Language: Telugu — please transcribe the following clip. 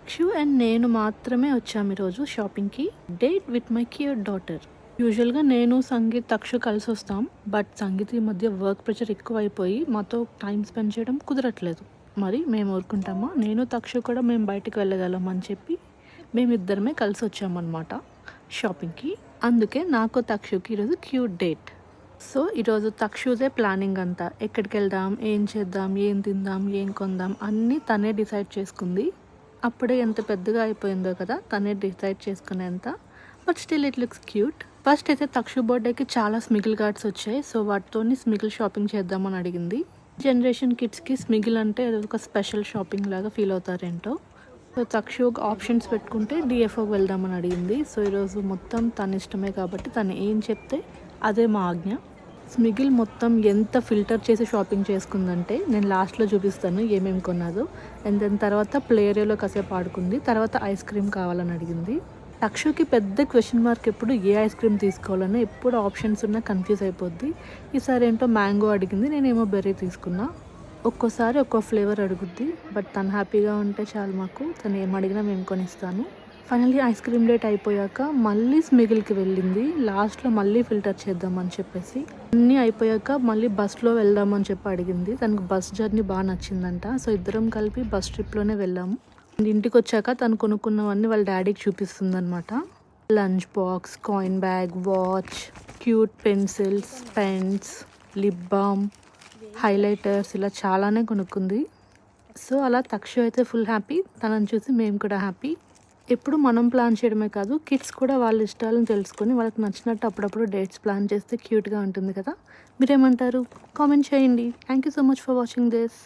తక్షు అండ్ నేను మాత్రమే వచ్చాము ఈరోజు షాపింగ్కి. Date with my cute daughter. యూజువల్గా నేను సంగీత్ తక్షు కలిసి వస్తాం, బట్ సంగీత్ ఈ మధ్య వర్క్ ప్రెషర్ ఎక్కువ అయిపోయి మాతో టైం స్పెండ్ చేయడం కుదరట్లేదు. మరి మేము ఊరుకుంటామా? నేను తక్షు కూడా మేము బయటికి వెళ్ళగలం అని చెప్పి మేమిద్దరమే కలిసి వచ్చామన్నమాట షాపింగ్కి. అందుకే నాకు తక్షుకి ఈరోజు క్యూట్ డేట్. సో ఈరోజు తక్షుదే ప్లానింగ్ అంతా. ఎక్కడికి వెళ్దాం, ఏం చేద్దాం, ఏం తిందాం, ఏం కొందాం అన్నీ తనే డిసైడ్ చేసుకుంది. అప్పుడే ఎంత పెద్దగా అయిపోయిందో కదా తనే డిసైడ్ చేసుకునేంత. But still it looks cute. First అయితే తక్షు బర్త్డేకి చాలా స్మిగిల్ కార్డ్స్ వచ్చాయి. సో వాటితోని స్మిగిల్ షాపింగ్ చేద్దామని అడిగింది. జనరేషన్ కిడ్స్కి స్మిగిల్ అంటే ఒక స్పెషల్ షాపింగ్ లాగా ఫీల్ అవుతారేంటో. సో తక్షు ఆప్షన్స్ పెట్టుకుంటే డిఎఫ్ఓకి వెళ్దామని అడిగింది. సో ఈరోజు మొత్తం తన ఇష్టమే కాబట్టి తను ఏం చెప్తే అదే మా ఆజ్ఞ. స్మిగిల్ మొత్తం ఎంత ఫిల్టర్ చేసి షాపింగ్ చేసుకుందంటే నేను లాస్ట్లో చూపిస్తాను ఏమేమి కొన్నదో. అండ్ దాని తర్వాత ప్లే ఏరియాలో కాసేపు ఆడుకుంది. తర్వాత ఐస్ క్రీమ్ కావాలని అడిగింది. తక్షుకి పెద్ద క్వశ్చన్ మార్క్ ఎప్పుడు ఏ ఐస్ క్రీమ్ తీసుకోవాలని, ఎప్పుడు ఆప్షన్స్ ఉన్నా కన్ఫ్యూజ్ అయిపోద్ది. ఈసారి ఏంటో మ్యాంగో అడిగింది, నేనేమో బెర్రీ తీసుకున్నా. ఒక్కోసారి ఒక్కో ఫ్లేవర్ అడుగుద్ది, బట్ తను హ్యాపీగా ఉంటే చాలు మాకు. తను ఏం అడిగినా మేము కొనిస్తాను. ఫైనల్లీ ఐస్ క్రీమ్ డేట్ అయిపోయాక మళ్ళీ స్మిగిల్కి వెళ్ళింది. లాస్ట్లో మళ్ళీ ఫిల్టర్ చేద్దామని చెప్పేసి అన్నీ అయిపోయాక మళ్ళీ బస్లో వెళ్దామని చెప్పి అడిగింది. తనకు బస్ జర్నీ బాగా నచ్చిందంట. సో ఇద్దరం కలిపి బస్ ట్రిప్లోనే వెళ్ళాము. ఇంటికి వచ్చాక తను కొనుక్కున్నవన్నీ వాళ్ళ డాడీకి చూపిస్తుంది అనమాట. Lunch box, coin bag, watch, cute pencils, pens, lip balm, highlighters, ఇలా చాలానే కొనుక్కుంది. సో అలా తక్షు అయితే ఫుల్ హ్యాపీ. తనని చూసి మేము కూడా హ్యాపీ. ఎప్పుడు మనం ప్లాన్ చేయడమే కాదు, కిడ్స్ కూడా వాళ్ళ ఇష్టాలను తెలుసుకొని వాళ్ళకి నచ్చినట్టు అప్పుడప్పుడు డేట్స్ ప్లాన్ చేస్తే క్యూట్గా ఉంటుంది కదా. మీరేమంటారు? కామెంట్ చేయండి. Thank you so much for watching this.